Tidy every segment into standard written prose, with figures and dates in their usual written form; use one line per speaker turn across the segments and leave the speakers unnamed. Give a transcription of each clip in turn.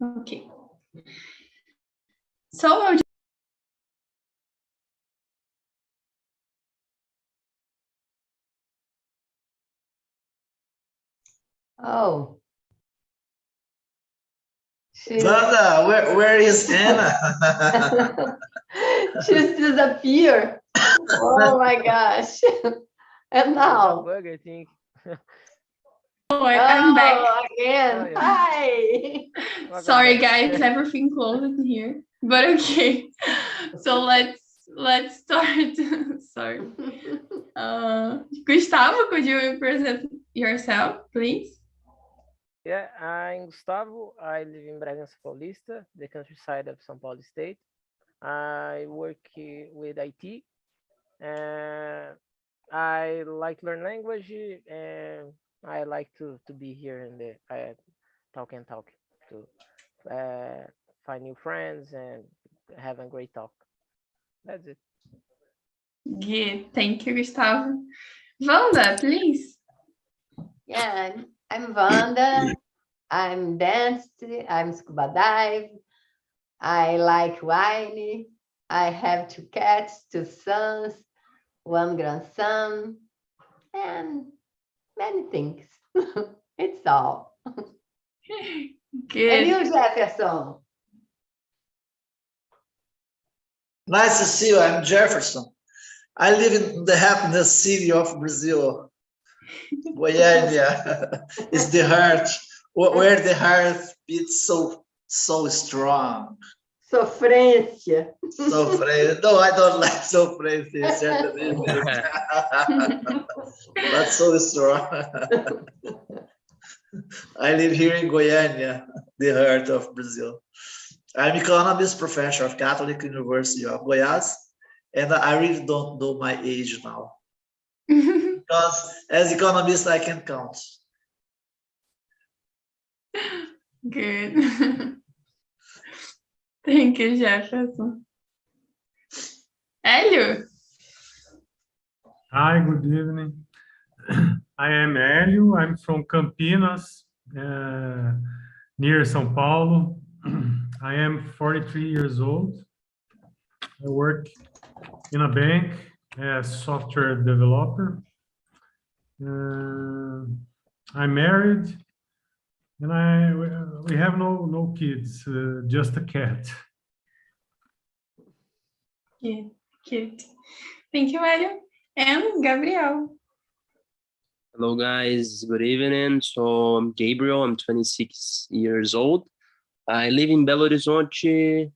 Okay. So
Oh.
Wanda, where is Anna?
She's disappeared. Oh my gosh. And now?
Bug, I think.
I'm back.
Again.
Oh, yeah.
Hi.
Welcome
Sorry,
back.
guys, everything closed here. But okay. So let's start. Sorry. Gustavo, could you present yourself, please?
Yeah, I'm Gustavo. I live in Bragança Paulista, the countryside of São Paulo State. I work with IT. I like to learn language, and I like to be here in the talk to find new friends and have a great talk. That's it.
Good. Thank you, Gustavo. Wanda, please.
Yeah, I'm Wanda. I'm danced. I'm scuba dive. I like wine. I have 2 cats, 2 sons, 1 grandson, and many things. It's all.
Good.
And you, Jefferson?
Nice to see you. I'm Jefferson. I live in the happiness city of Brazil. Goiânia is the heart, where the heart beats so strong.
Sofrência.
Sofrência. No, I don't like sofrência, certainly. But so strong. I live here in Goiânia, the heart of Brazil. I'm economist professor of Catholic University of Goiás, and I really don't know my age now. Because as economist, I can count.
Good. Thank you, Jefferson. Hélio?
Hi, good evening. I am Hélio. I'm from Campinas, near São Paulo. I am 43 years old. I work in a bank as software developer. I'm married, and we have no kids, just a cat.
Good. Cute. Thank you, Hélio. And Gabriel.
Hello guys, good evening. So I'm Gabriel, I'm 26 years old. I live in Belo Horizonte.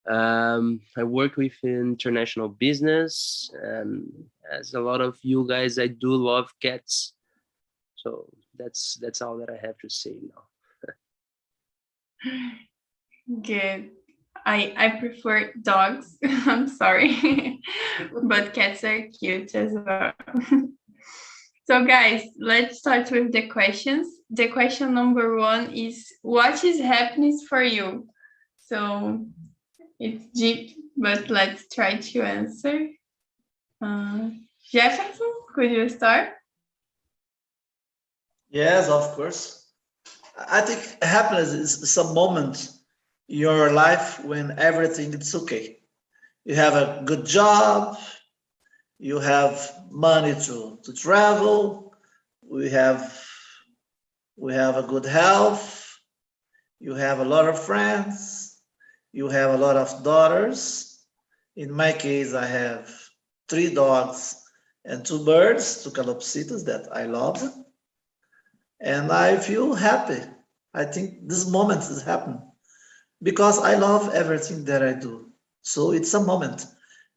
I work with international business, and as a lot of you guys, I do love cats. So that's all that I have to say now.
Good. I prefer dogs. I'm sorry. But cats are cute as well. So guys, let's start with the questions. The question number 1 is, what is happiness for you? So it's deep, but let's try to answer. Jefferson, could you start?
Yes, of course. I think happiness is some moment in your life when everything is okay. You have a good job, you have money to travel, we have a good health, you have a lot of friends, you have a lot of daughters. In my case, I have 3 dogs and 2 birds, 2 calopsitas that I love. And I feel happy. I think this moment is happening because I love everything that I do. So it's a moment.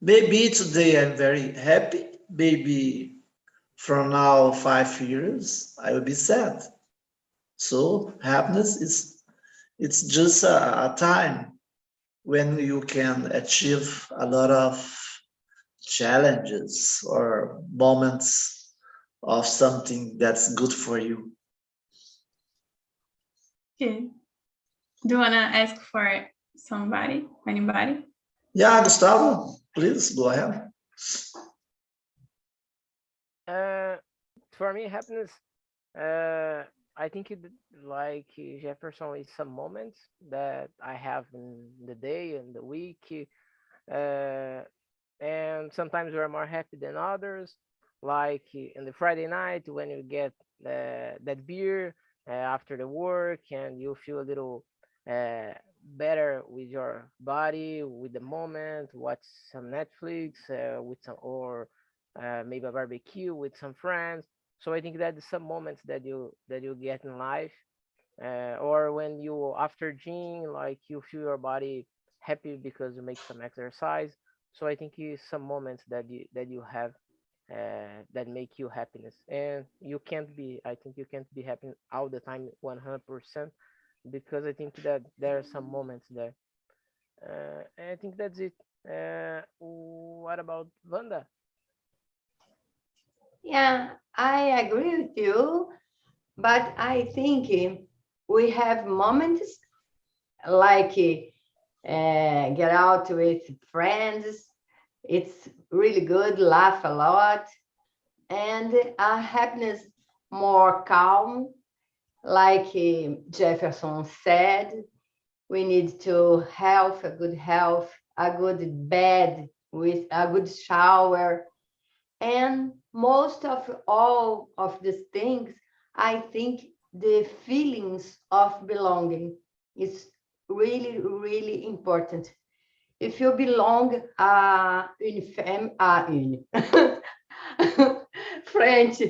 Maybe today I'm very happy. Maybe from now 5 years, I will be sad. So happiness it's just a time when you can achieve a lot of challenges or moments of something that's good for you.
Okay. Do you want to ask for somebody? Anybody?
Yeah, Gustavo, please go ahead.
For me, happiness I think like Jefferson is some moments that I have in the day and the week, uh, and sometimes we're more happy than others. Like in the Friday night when you get that beer after the work and you feel a little uh, better with your body, with the moment, watch some Netflix with some or maybe a barbecue with some friends. So I think that's some moments that you get in life, or when you after gym, like you feel your body happy because you make some exercise. So I think it's some moments that you have that make you happiness, and you can't be. I think you can't be happy all the time, 100%, because I think that there are some moments there. And I think that's it. What about Vanda?
Yeah, I agree with you, but I think we have moments like get out with friends. It's really good, laugh a lot, and our happiness more calm. Like Jefferson said, we need to have a good bed with a good shower, and most of all of these things, I think the feelings of belonging is really, really important. If you belong French,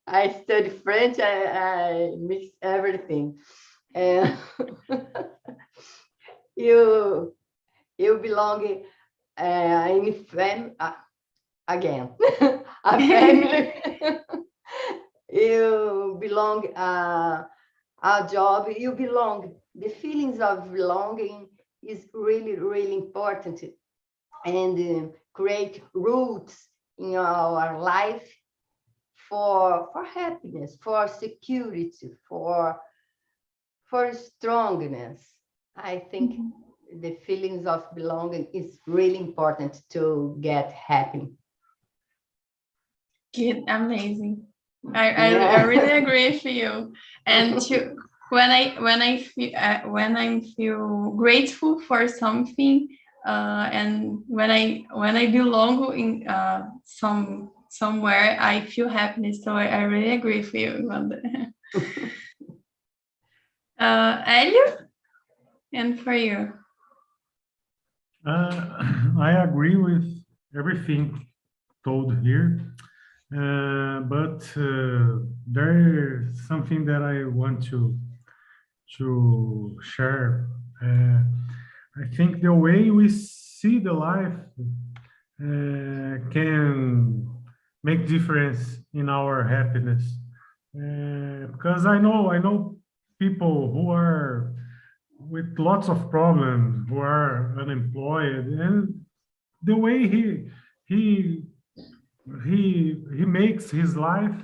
I study French, I mix everything. And you you belong again, a family. You belong a job. You belong. The feelings of belonging is really, really important, and create roots in our life for happiness, for security, for strongness. I think the feelings of belonging is really important to get happy.
Good, amazing. I really agree with you. And to when I feel grateful for something, and when I belong in somewhere, I feel happiness. So I really agree with you, Wanda. Elio, and for you.
I agree with everything told here, but there is something that I want to share. I think the way we see the life can make difference in our happiness. Because I know people who are with lots of problems, who are unemployed, and the way he makes his life,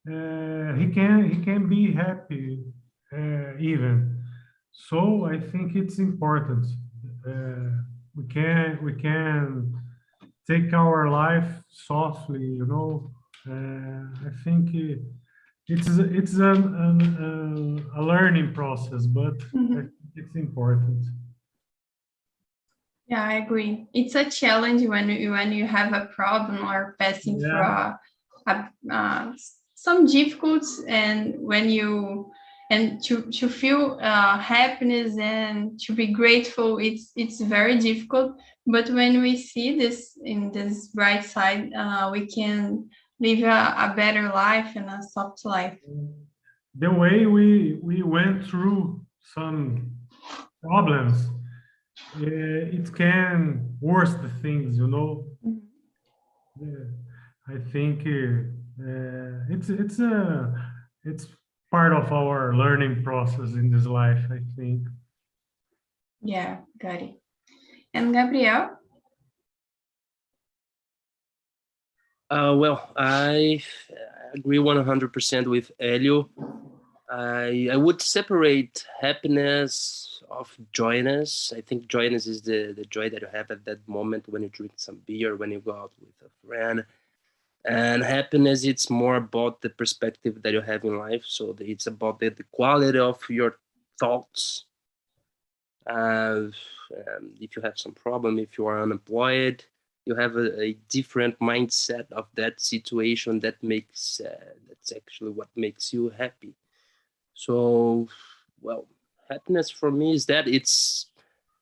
he can be happy even. So I think it's important. We can take our life softly, I think it's a learning process, but I think it's important.
Yeah, I agree. It's a challenge when you have a problem or passing through some difficulties, and when you and to feel happiness and to be grateful, it's very difficult. But when we see this in this bright side, we can live a better life and a soft life.
The way we went through some problems, it can worse the things, I think it's part of our learning process in this life, I think.
Yeah, got it. And Gabriel?
Well, I agree 100% with Elio. I would separate happiness of joyness. I think joyness is the joy that you have at that moment when you drink some beer, when you go out with a friend. And happiness, it's more about the perspective that you have in life. So it's about the quality of your thoughts. If you have some problem, if you are unemployed, you have a different mindset of that situation that makes, that's actually what makes you happy. So, well, happiness for me is that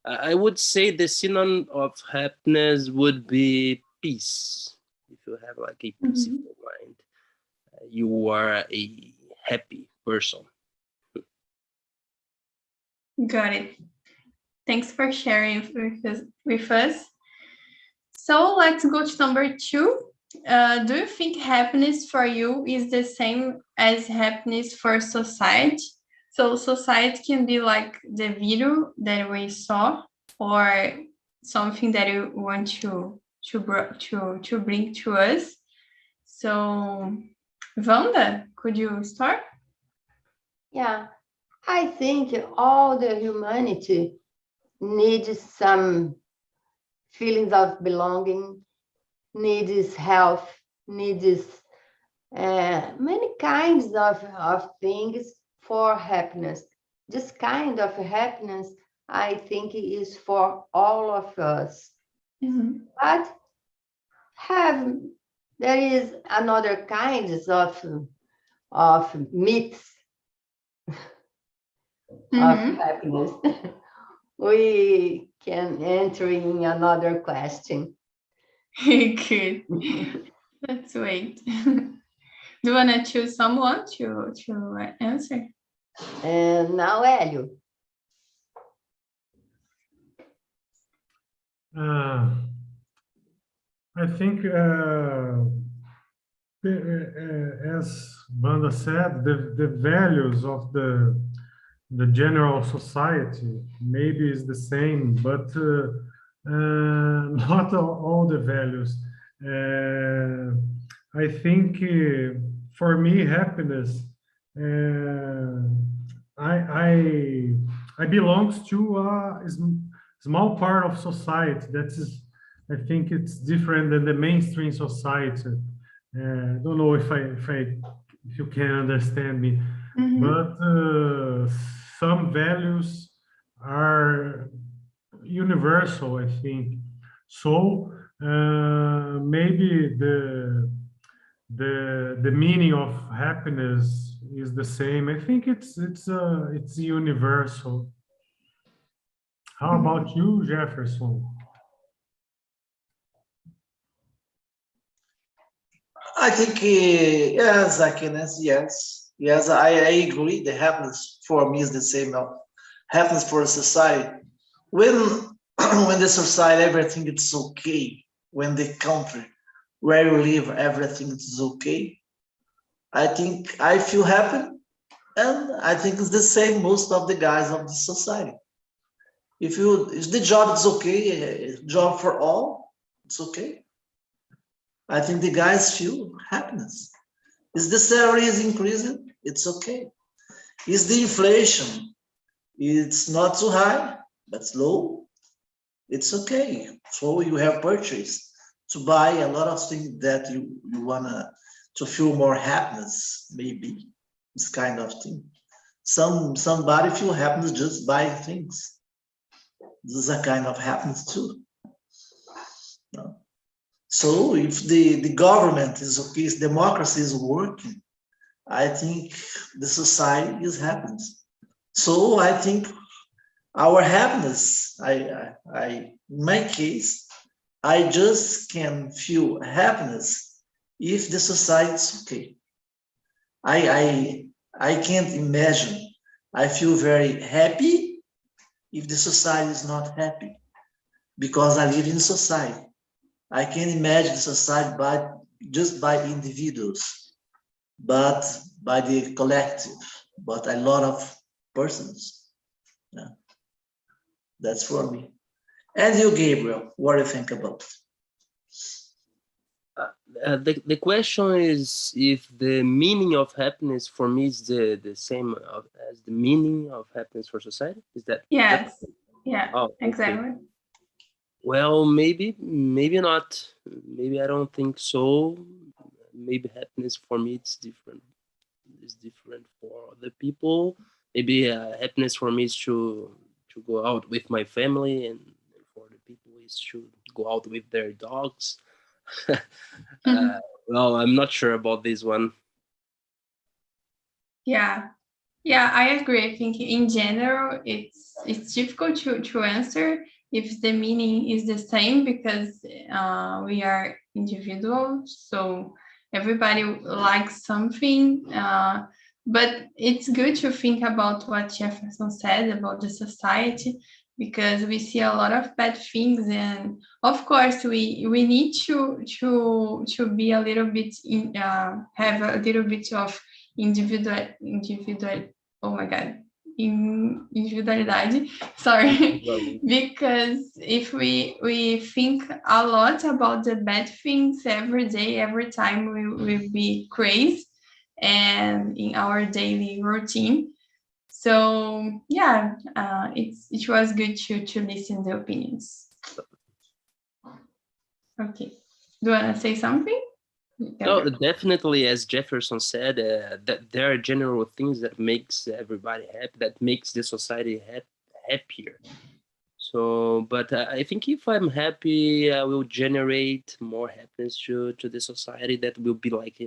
I would say the synonym of happiness would be peace. If you have like a peaceful mind, you are a happy person.
Got it. Thanks for sharing with us. So let's go to number 2. Do you think happiness for you is the same as happiness for society? So society can be like the video that we saw, or something that you want to bring to us. So, Wanda, could you start?
Yeah, I think all the humanity needs some feelings of belonging, needs health, needs many kinds of things for happiness. This kind of happiness, I think, is for all of us. But there is another kinds of myths of happiness. We can enter in another question.
Good. Let's wait. Do you want to choose someone to answer?
And now, Hélio.
I think, as Wanda said, the values of the general society maybe is the same, but not all the values. I think for me, happiness, I belongs to a small part of society that is, I think it's different than the mainstream society. I don't know if you can understand me, but some values are universal, I think. So maybe the meaning of happiness is the same. I think it's universal. How about you, Jefferson?
I think yes, I can answer yes. I agree. The happiness for me is the same. Happiness for society. When when the society everything is okay. When the country where you live everything is okay. I think I feel happy, and I think it's the same most of the guys of the society. If the job is okay, job for all, it's okay. I think the guys feel happiness. Is the salary is increasing? It's okay. Is the inflation? It's not too high, but it's low. It's okay. So you have purchase to buy a lot of things that you wanna to feel more happiness. Maybe this kind of thing. Somebody feel happiness just buying things. This is a kind of happiness too. No? So if the government is okay, if democracy is working, I think the society is happiness. So I think our happiness, in my case, I just can feel happiness if the society is okay. I can't imagine. I feel very happy if the society is not happy, because I live in society. I can imagine society just by individuals, but by the collective, but a lot of persons. Yeah. That's for me. And you, Gabriel, what do you think about it?
The question is if the meaning of happiness for me is the same as the meaning of happiness for society. Is that?
Yes. Yeah.
Oh, okay.
Exactly.
Well, maybe not. Maybe I don't think so. maybe happiness for me it's different. It's different for other people. Maybe happiness for me is to go out with my family, and for the people is to go out with their dogs. Well, I'm not sure about this one.
Yeah, I agree. I think in general, it's difficult to answer if the meaning is the same, because we are individuals, so everybody likes something. But it's good to think about what Jefferson said about the society, because we see a lot of bad things, and of course we need to be a little bit have a little bit of individual oh my god, individualidade, sorry. Because if we think a lot about the bad things every day, every time, we will be crazy and in our daily routine. So yeah, it was good to listen the opinions. Okay, do you want to say something?
No, definitely, as Jefferson said, that there are general things that makes everybody happy, that makes the society happier. So, but I think if I'm happy, I will generate more happiness to the society. That will be like,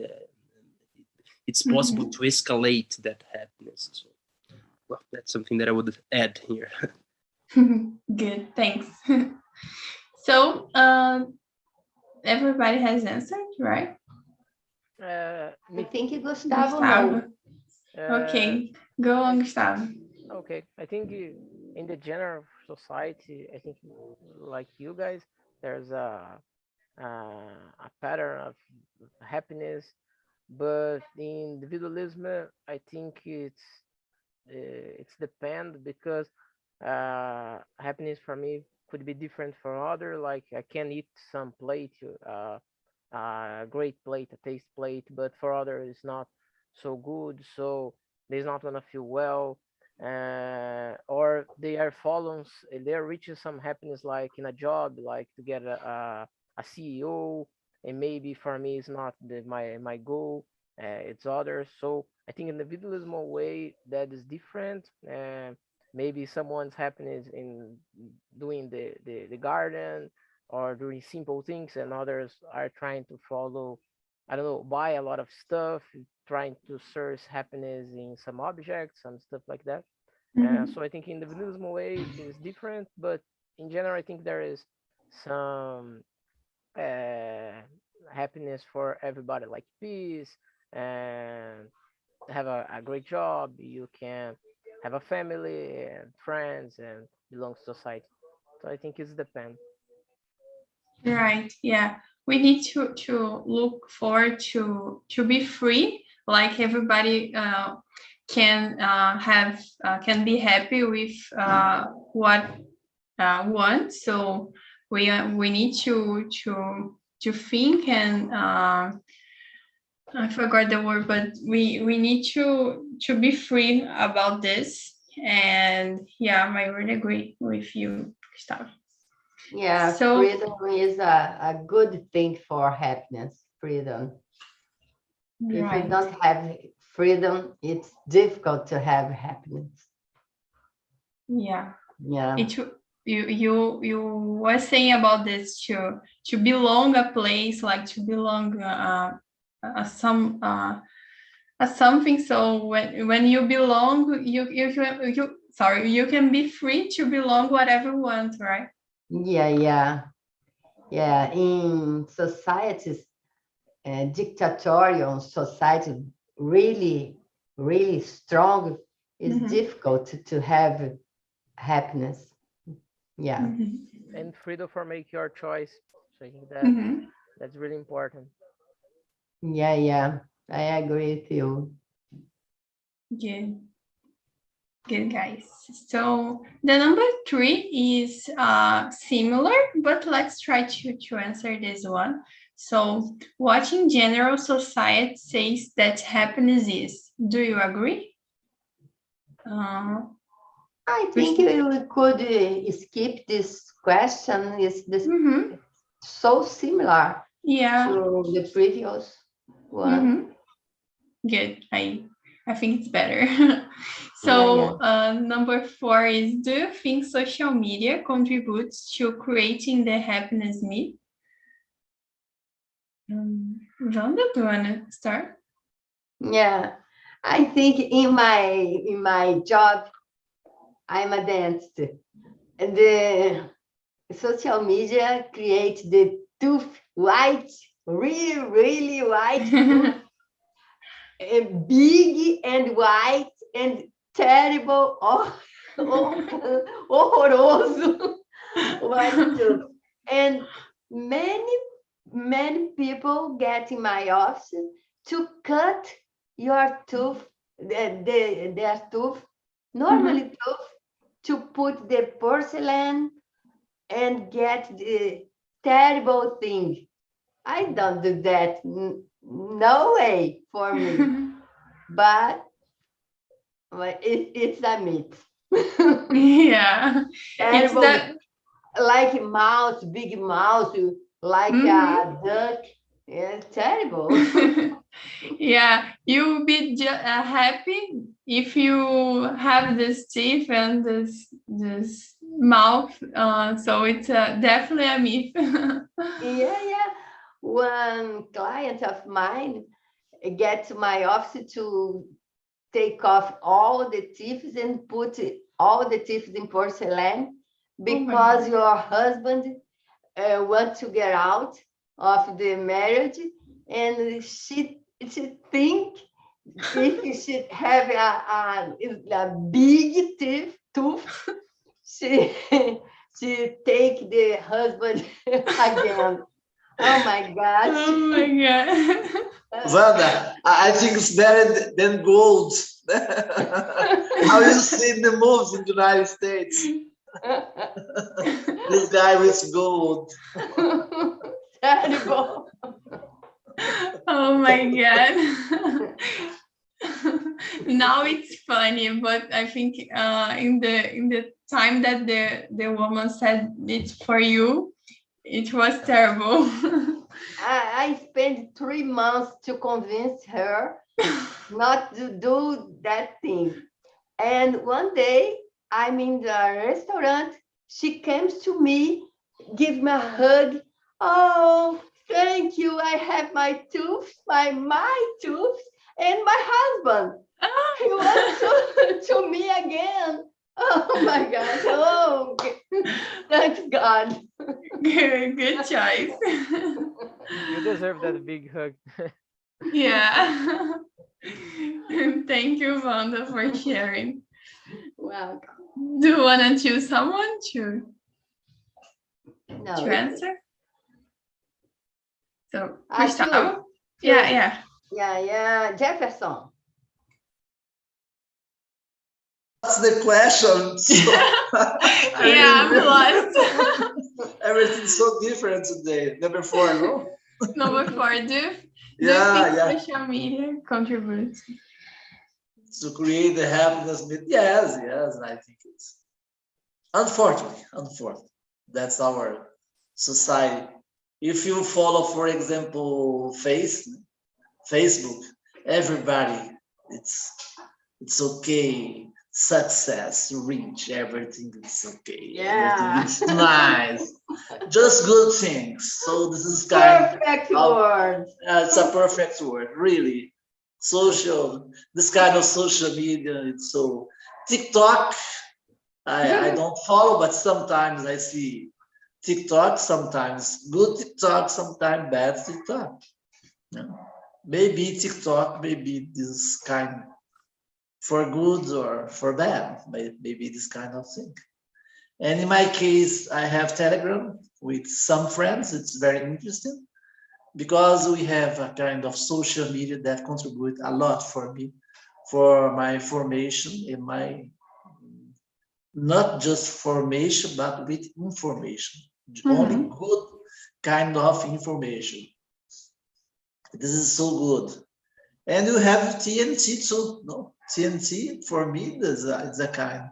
it's possible to escalate that happiness. So, well, that's something that I would add here.
Good, thanks. So, everybody has answered, right?
I think Gustavo. No.
Okay, go on, Gustavo.
Okay, I think in the general society, I think like you guys, there's a pattern of happiness, but in individualism, I think it's depend, because happiness for me could be different from other. Like I can eat some plate, a great plate, a taste plate, but for others it's not so good, so they're not gonna feel well, or they are reaching some happiness like in a job, like to get a CEO, and maybe for me it's not my goal, it's others. So I think individualism way that is different. Maybe someone's happiness in doing the garden or doing simple things, and others are trying to follow, I don't know, buy a lot of stuff, trying to source happiness in some objects, some stuff like that. So I think individualism way is different, but in general, I think there is some happiness for everybody, like peace and have a great job. You can have a family and friends and belong to society. So I think it's depends.
Right. Yeah. We need to look forward to be free, like everybody can be happy with what want. So we need to think, and I forgot the word, but we need to be free about this. And yeah, I really agree with you, Gustavo.
Yeah, so freedom is a good thing for happiness, freedom. Right. If we don't have freedom, it's difficult to have happiness.
Yeah. You were saying about this, to belong a place, like to belong something. So when you belong, you can be free to belong whatever you want, right?
Yeah. In societies, dictatorial society, really strong, it's difficult to have happiness. Yeah.
And freedom for make your choice. So I think that's really important.
Yeah, I agree with you.
Good, guys. So the number 3 is similar, but let's try to answer this one. So what in general society says that happiness is? Do you agree?
I think we could skip this question. Is this so similar to the previous? one.
Good. I think it's better. So number 4 is, do you think social media contributes to creating the happiness myth? Wanda, do you want to start?
Yeah, I think in my job, I'm a dentist, and the social media creates the tooth white, really white, tooth, and big and white and terrible, horroroso white tooth. And many people get in my office to cut your tooth, their tooth, normally tooth, to put the porcelain and get the terrible thing. I don't do that. No way for me. But it's a myth.
Yeah.
Terrible, like mouse, big mouse, like a duck. Yeah, terrible.
Yeah, you'll be happy if you have this teeth and this mouth. So it's definitely a myth.
Yeah. One client of mine get to my office to take off all the teeth and put all the teeth in porcelain because your husband wants to get out of the marriage, and she think if she have a big tooth, she take the husband again. Oh my God.
Oh my God.
Wanda, I think it's better than gold. How you see the moves in the United States? This guy with gold.
Terrible.
Oh my God. Now it's funny, but I think in the time that the woman said it for you, it was terrible.
I spent 3 months to convince her not to do that thing. And one day I'm in the restaurant, she comes to me, give me a hug. Oh, thank you. I have my tooth, my tooth, and my husband. He wants to me again. Oh my God. Oh, thanks God.
Good choice.
You deserve that big hug.
Yeah. Thank you, Wanda, for sharing.
Welcome.
Do you want to choose someone to
No,
answer? So,
I
Gustavo?
choose.
Yeah.
Jefferson.
That's the question. So,
Yeah, I'm lost.
Everything's so different today. Number 4, no?
Number 4, do you think social media contributes
to create the happiness myth? Yes, I think it's unfortunately, that's our society. If you follow, for example, Facebook, everybody, it's okay, success, rich, everything is okay.
Yeah.
Everything is nice, just good things. So this is
Perfect word.
It's a perfect word, really. This kind of social media, it's so TikTok. I don't follow, but sometimes I see TikTok, sometimes good TikTok, sometimes bad TikTok. Maybe TikTok, maybe this kind for good or for bad, maybe this kind of thing. And in my case, I have Telegram with some friends. It's very interesting because we have a kind of social media that contribute a lot for me, for my formation in my, not just formation, but with information, only good kind of information. This is so good. And you have TNT too, no? TNT for me is a kind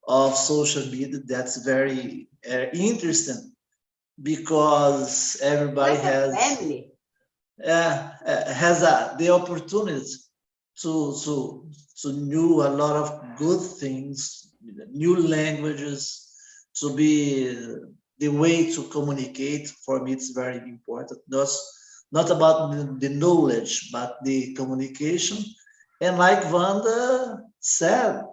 of social media that's very interesting because everybody has
family.
has the opportunity to know a lot of good things, new languages, to be the way to communicate. For me, it's very important. Not about the knowledge, but the communication. And like Wanda said,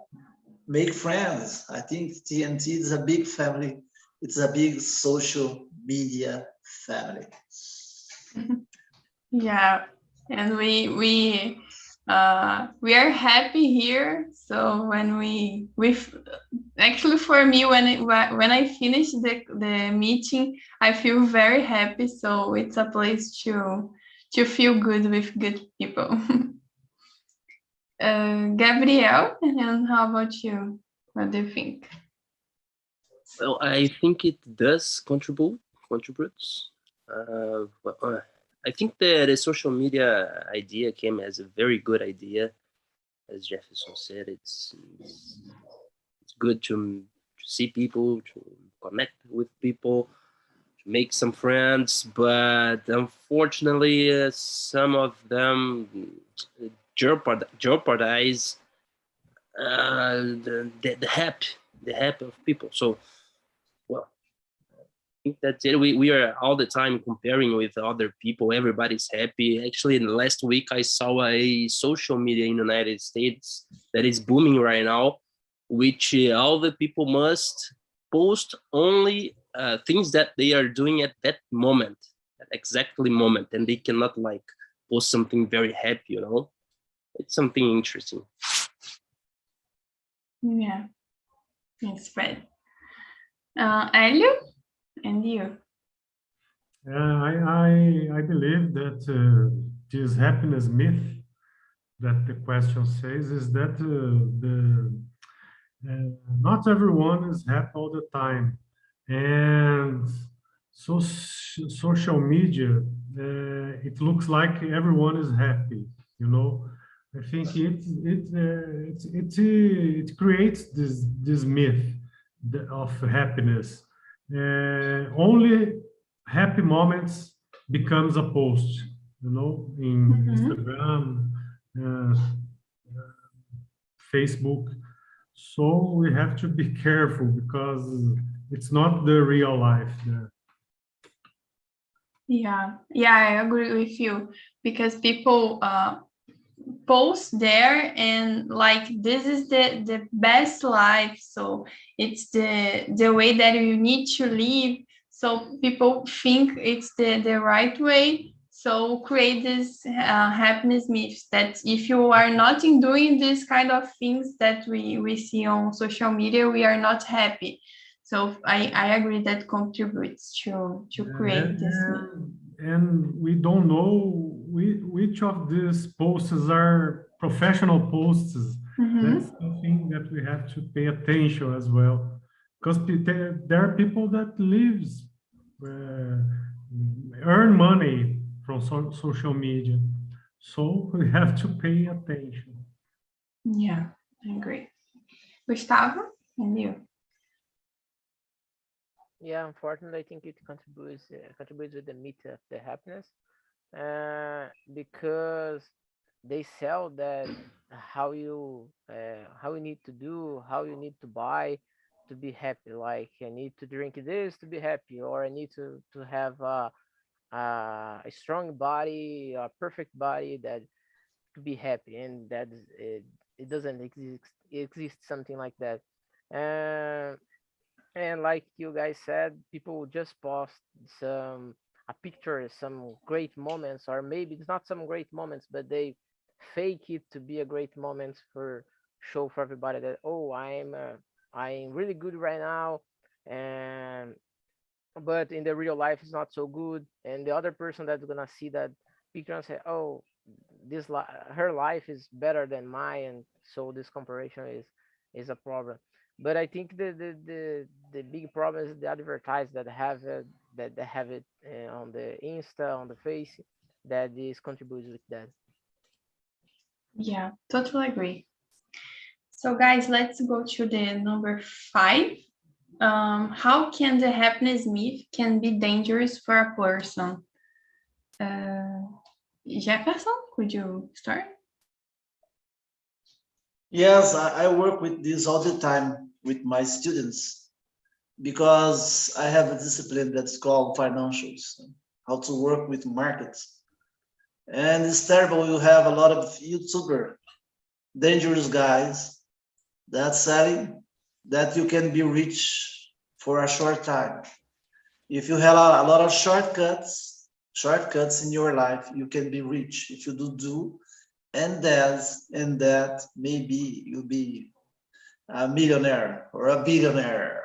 make friends. I think TNT is a big family. It's a big social media family.
Yeah, and we are happy here. So when we actually, for me, when I finish the meeting, I feel very happy. So it's a place to feel good with good people. Gabriel, and how about you? What do you think?
Well, I think it does contributes. I think the social media idea came as a very good idea. As Jefferson said, it's good to see people, to connect with people, to make some friends, but unfortunately, some of them jeopardize the happy of people. So, well, I think that's it. We are all the time comparing with other people. Everybody's happy. Actually, last week I saw a social media in the United States that is booming right now, which all the people must post only things that they are doing at that moment, at exactly moment, and they cannot like post something very happy, you know. It's something interesting.
Yeah, it's right. Elio, and you?
I believe that this happiness myth that the question says is that not everyone is happy all the time, and so social media it looks like everyone is happy, you know. I think it creates this myth of happiness. Only happy moments becomes a post, you know, in Instagram, Facebook. So we have to be careful because it's not the real life there.
Yeah, I agree with you, because people post there and like this is the best life, so it's the way that you need to live, so people think it's the right way, so create this happiness myths that if you are not in doing this kind of things that we see on social media, we are not happy. So I agree that contributes to create this myth.
And we don't know which of these posts are professional posts. That's something that we have to pay attention as well, because there are people that earn money from social media, so we have to pay attention.
Yeah, I agree. Gustavo, and you?
Yeah, unfortunately, I think it contributes with the myth of the happiness, because they sell that how you need to do, how you need to buy to be happy. Like I need to drink this to be happy, or I need to have a strong body, a perfect body that to be happy, and that it doesn't exist something like that. And like you guys said, people just post a picture, some great moments, or maybe it's not some great moments, but they fake it to be a great moment for show for everybody that, oh, I'm really good right now, and but in the real life it's not so good, and the other person that's gonna see that picture and say, oh, her life is better than mine, and so this comparison is a problem. But I think the big problem is the advertise that have it, that they have it on the Insta, on the face, that this contributes with that.
Yeah, totally agree. So guys, let's go to the number 5. How can the happiness myth can be dangerous for a person? Jefferson, could you start?
Yes, I work with this all the time with my students because I have a discipline that's called financials, how to work with markets. And it's terrible. You have a lot of YouTuber, dangerous guys that selling that you can be rich for a short time. If you have a lot of shortcuts in your life, you can be rich. If you do and that, maybe you'll be a millionaire or a billionaire.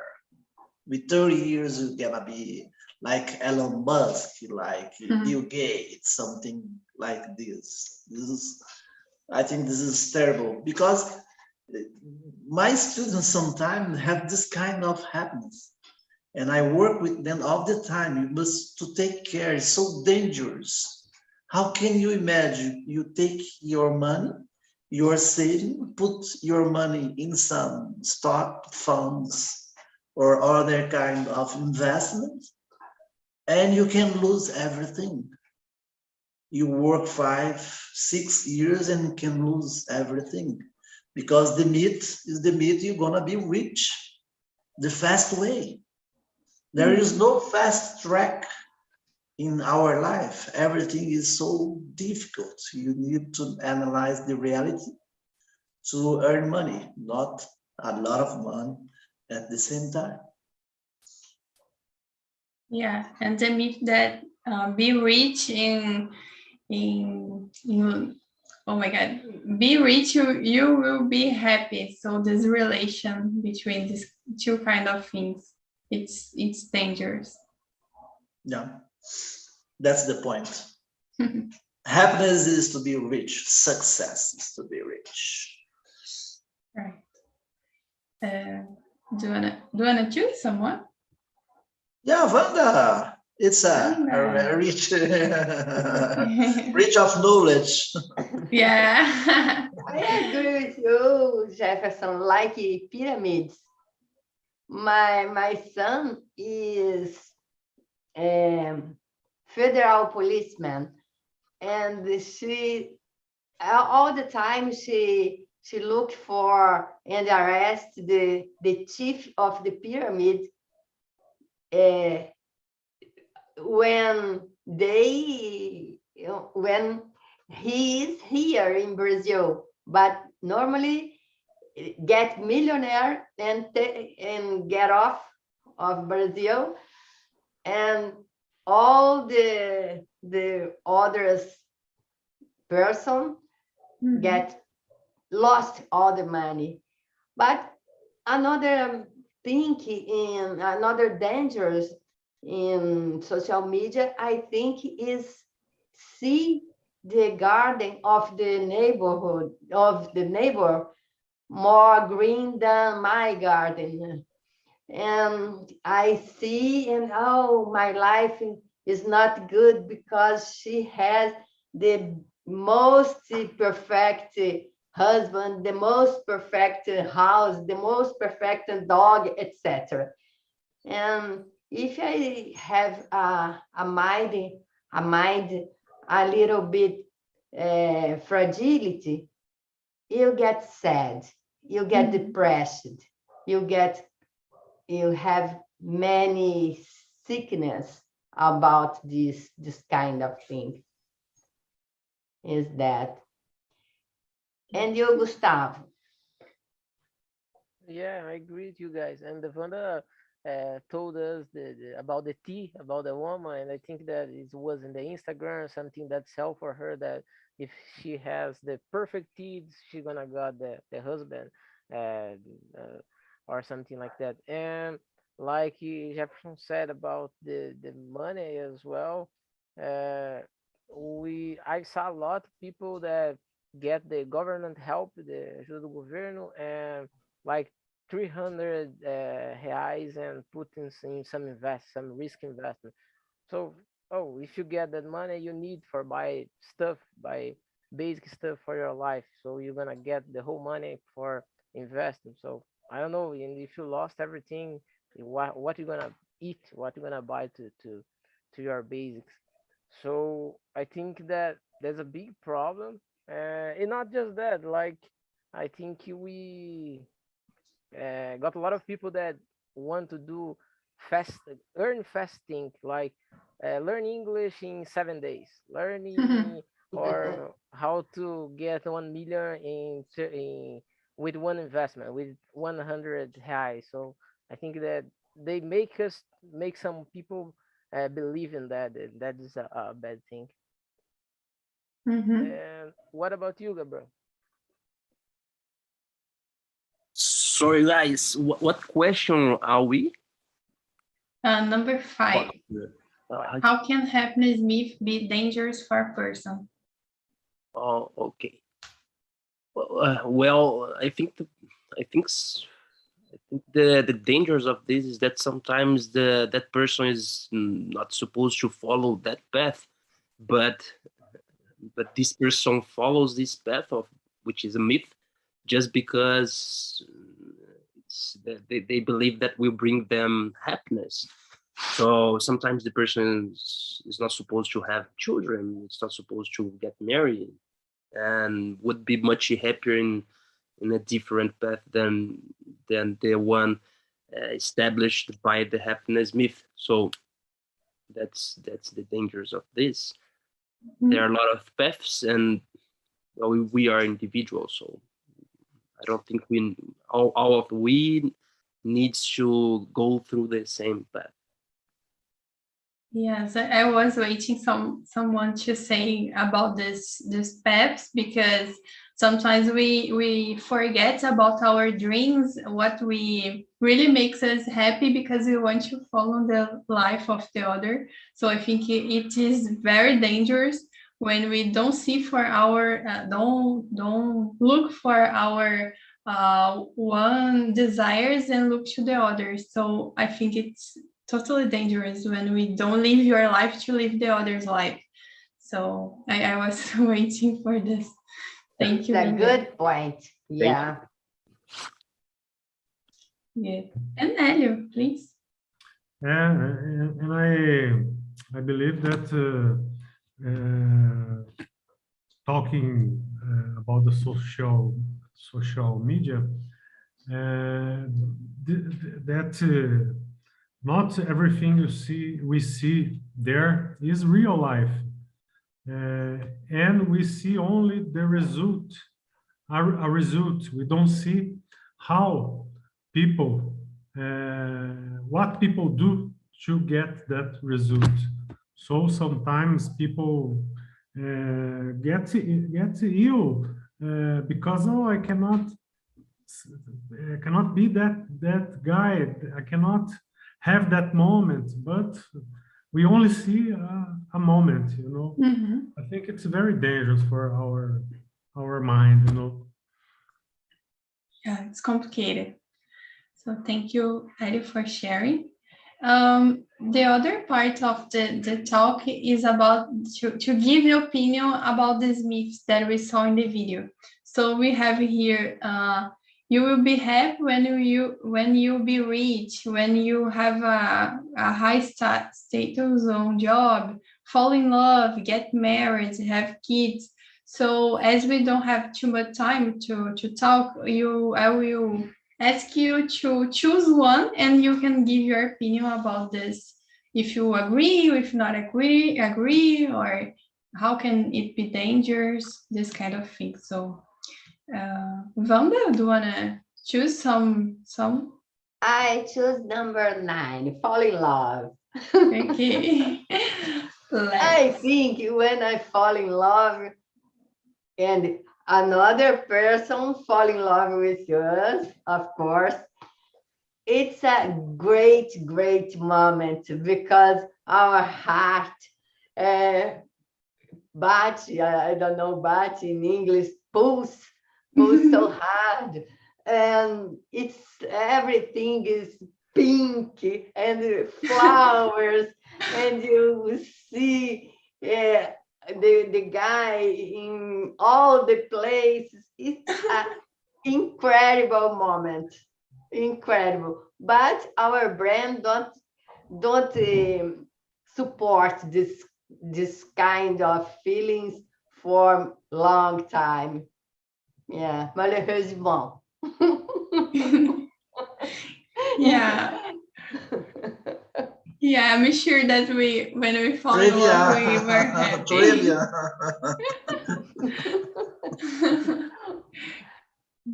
With 30 years, you're gonna be like Elon Musk, like Bill Gates, something like this. I think this is terrible because my students sometimes have this kind of happiness, and I work with them all the time. You must to take care. It's so dangerous. How can you imagine you take your money, your saving, put your money in some stock funds or other kind of investment, and you can lose everything. You work 5, 6 years and can lose everything because the myth is the myth you're gonna be rich the fast way. There is no fast track in our life. Everything is so difficult. You need to analyze the reality to earn money, not a lot of money at the same time.
Yeah, and the myth that be rich in oh my God, be rich, you will be happy. So this relation between these two kind of things, it's dangerous.
Yeah, that's the point. Happiness is to be rich. Success is to be rich.
Right. Do you wanna choose someone?
Yeah, Wanda. It's a rich, rich of knowledge.
Yeah.
I agree with you, Jefferson, like pyramids. My son is federal policeman, and she all the time she look for and arrest the chief of the pyramid when he is here in Brazil, but normally get millionaire and get off of Brazil, and all the others person get lost all the money. But another thing in another dangers in social media, I think, is see the garden of the neighborhood of the neighbor more green than my garden. And I see, and oh, my life is not good because she has the most perfect husband, the most perfect house, the most perfect dog, etc. And if I have a mind a little bit fragility, you get sad, you get depressed, you have many sickness about this kind of thing. Is that? And you, Gustavo?
Yeah, I agree with you guys. And the Wanda told us about the tea, about the woman, and I think that it was in the Instagram something that sell for her that if she has the perfect teeth, she gonna got the husband, uh, or something like that. And like Jefferson said about the money as well, uh, I saw a lot of people that get the government help, the ajuda do governo, and like 300 reais and put in some risk investment. So, oh, if you get that money you need for buy basic stuff for your life, so you're gonna get the whole money for investing. So I don't know, and if you lost everything, what you gonna eat, what you gonna buy to your basics. So I think that there's a big problem, and not just that. Like, I think we got a lot of people that want to do fast, earn fasting, like learn English in 7 days, learning or how to get 1 million with one investment with 100 reais. So I think that they make some people believe in that. That is a bad thing. And what about you, Gabriel?
Sorry, guys. What question are we?
Number 5. How can happiness myth be dangerous for a person?
Oh, okay. Well, I think the dangers of this is that sometimes that person is not supposed to follow that path, but this person follows this path of which is a myth, just because they believe that will bring them happiness. So sometimes the person is not supposed to have children. It's not supposed to get married, and would be much happier in a different path than the one established by the happiness myth. So that's the dangers of this. There are a lot of paths, and we are individuals. So I don't think all of we needs to go through the same path.
Yes, I was waiting someone to say about this paths, because sometimes we forget about our dreams, what we really makes us happy, because we want to follow the life of the other. So I think it is very dangerous when we don't see for our don't look for our one desires and look to the others. So I think it's totally dangerous when we don't live your life to live the other's life. So I was waiting for this. Thank you.
That's a good point. Yeah.
Yeah. And Elio, please.
Yeah, and I believe that talking about the social media, that not everything we see there is real life, and we see only the result, a result. We don't see how people, what people do to get that result. So sometimes people get ill because I cannot be that guy. I cannot have that moment, but we only see a moment, I think it's very dangerous for our mind,
Yeah, it's complicated. So thank you, Elio, for sharing. The other part of the talk is about to give your opinion about these myths that we saw in the video. So we have here, you will be happy when you be rich, when you have a high status on job, fall in love, get married, have kids. So as we don't have too much time to talk, I will ask you to choose one, and you can give your opinion about this. If you agree, if not agree, or how can it be dangerous, this kind of thing. So Wanda, do you want to choose some?
I choose number 9, fall in love.
Okay.
I think when I fall in love and another person fall in love with us, of course, it's a great, great moment, because our heart bate, I don't know, bate in English, pulse so hard, and everything is pink and flowers, and you see the guy in all the places. It's an incredible moment, incredible. But our brand don't support this kind of feelings for long time. Yeah, malheureusement.
Yeah. Yeah, I'm sure that when we fall in love, we were happy.
Trivia.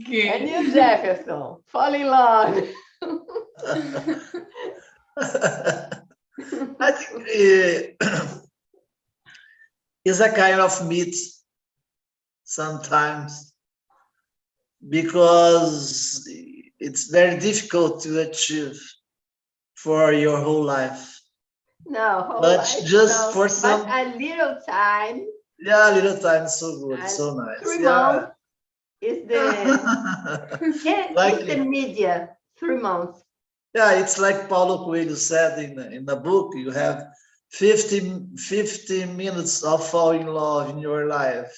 Good.
And you, Jefferson, fall in love.
I think it's a kind of myth sometimes, because it's very difficult to achieve for your whole life.
No, whole
But
life,
just
no.
for some,
But a little time.
yeah, little time, so good,
And
so nice.
3
Yeah.
months is
Like,
the media. 3 months.
yeah, it's like Paulo Coelho said in the book, you have 50 minutes of falling in love in your life.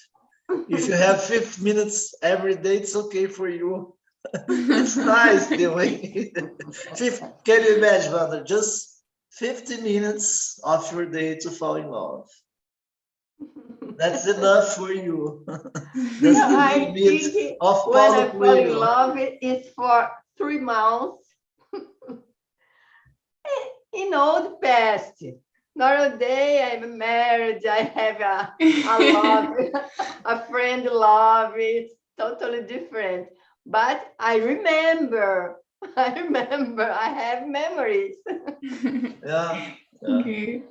If you have 50 minutes every day, it's okay for you. It's nice the way. Can you imagine, Wanda? Just 50 minutes of your day to fall in love. That's enough for you. That's
No,
the
I
limit
think
of
when
Paulo
I fall in
Coelho.
love, it's for 3 months. In old past. Nowadays, I'm married. I have a love, a friend love. It's totally different. But I remember. I have memories.
Yeah.
Okay.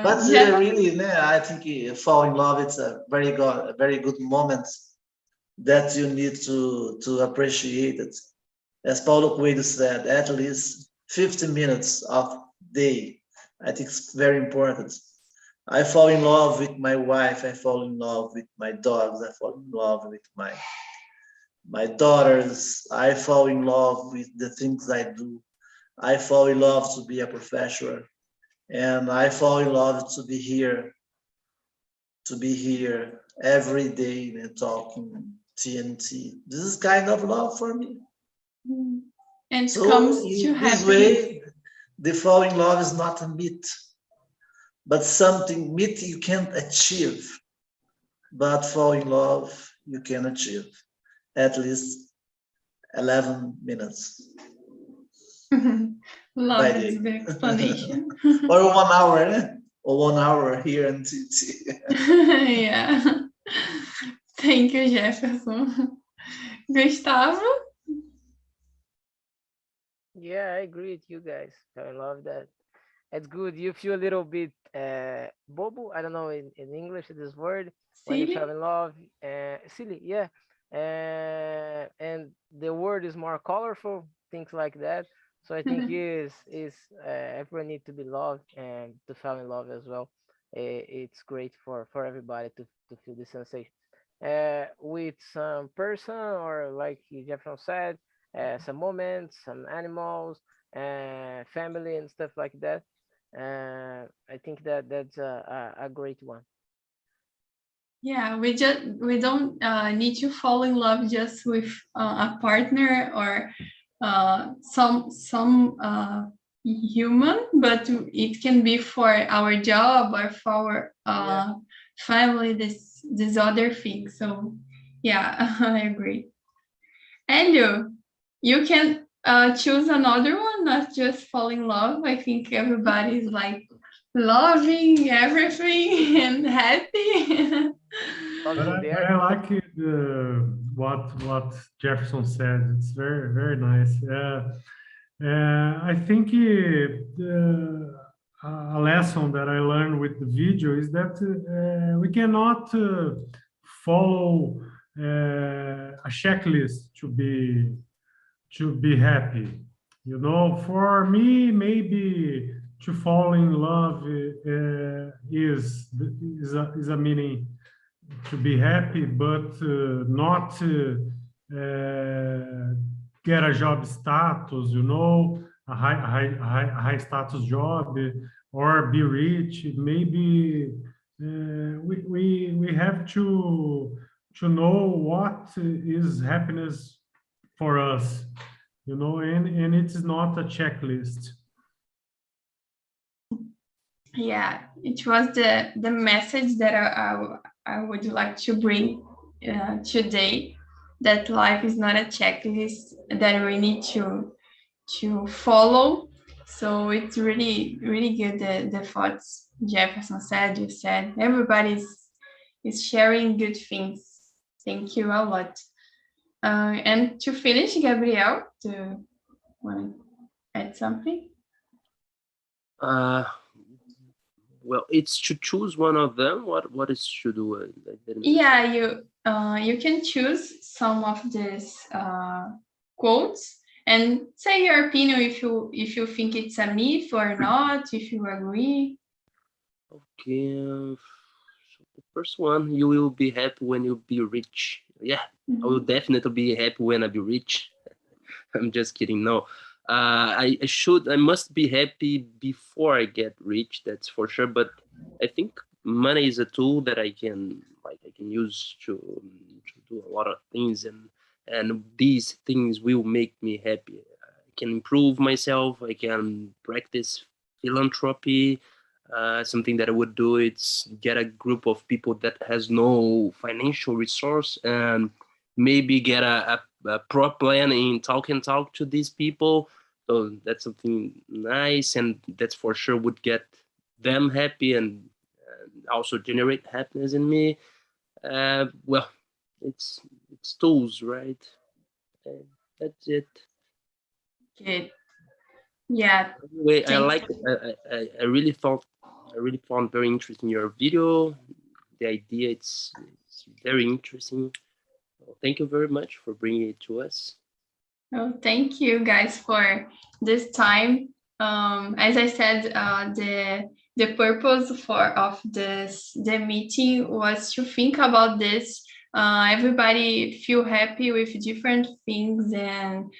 But
Jeff,
really, I think fall in love, it's a very good moment that you need to appreciate it. As Paulo Coelho said, at least 50 minutes of day. I think it's very important. I fall in love with my wife. I fall in love with my dogs. I fall in love with my daughters. I fall in love with the things I do. I fall in love to be a professional, and I fall in love to be here every day and talking TNT. This is kind of love for me.
and
So
comes to
in this
happiness.
way, the fall in love is not a myth, but something myth you can't achieve. But fall in love you can achieve at least 11 minutes
Love
by
is
day.
the explanation.
Or 1 hour, or 1 hour here in TT.
Yeah. Thank you, Jefferson. Gustavo?
Yeah, I agree with you guys. I love that. It's good. You feel a little bit bobo. I don't know in English this word when you fell
Silly?
in love. Silly, yeah. And the word is more colorful, things like that. So I think is everyone need to be loved and to fall in love as well. It's great for everybody to feel the sensation. With some person or like Jefferson said, some moments, some animals, family and stuff like that. I think that's a great one.
Yeah, we don't need to fall in love just with a partner or some human, but it can be for our job or for our family. This other thing. So yeah, I agree. And you can choose another one, not just fall in love. I think everybody's like loving everything and happy.
But I like what Jefferson said. It's very nice. I think a lesson that I learned with the video is that we cannot follow a checklist to be happy. You know, for me, maybe to fall in love is a meaning to be happy, but not get a job status, you know, a high status job, or be rich. Maybe we have to know what is happiness for us, you know, and it is not a checklist.
Yeah, it was the message that I would like to bring today, that life is not a checklist that we need to follow. So it's really, really good, the thoughts Jefferson said, you said. Everybody is sharing good things. Thank you a lot. And to finish, Gabriel, do you want to add something?
Well, it's to choose one of them. What is to do?
Yeah, you can choose some of these quotes and say your opinion if you think it's a myth or not, if you agree.
Okay. So the first one, you will be happy when you be rich. Yeah, I will definitely be happy when I be rich. I'm just kidding. No, I must be happy before I get rich. That's for sure. But I think money is a tool that I can use to do a lot of things, and these things will make me happy. I can improve myself. I can practice philanthropy. Something that I would do, it's get a group of people that has no financial resource and maybe get a pro plan in talk to these people. So that's something nice, and that's for sure would get them happy and also generate happiness in me. Well, it's tools, right? That's it.
Good. Yeah.
Anyway, I really found very interesting your video. The idea, it's very interesting. Well, thank you very much for bringing it to us.
Oh, thank you guys for this time. As I said, the purpose of the meeting was to think about this. Everybody feel happy with different things, and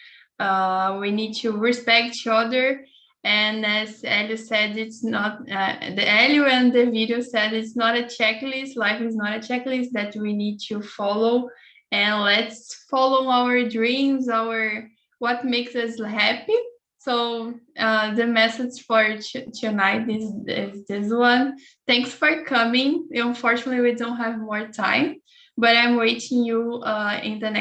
we need to respect each other. And as Elio said, it's not the Elio and the video said it's not a checklist. Life is not a checklist that we need to follow. And let's follow our dreams, what makes us happy. So the message for tonight is this one. Thanks for coming. Unfortunately, we don't have more time, but I'm waiting you in the next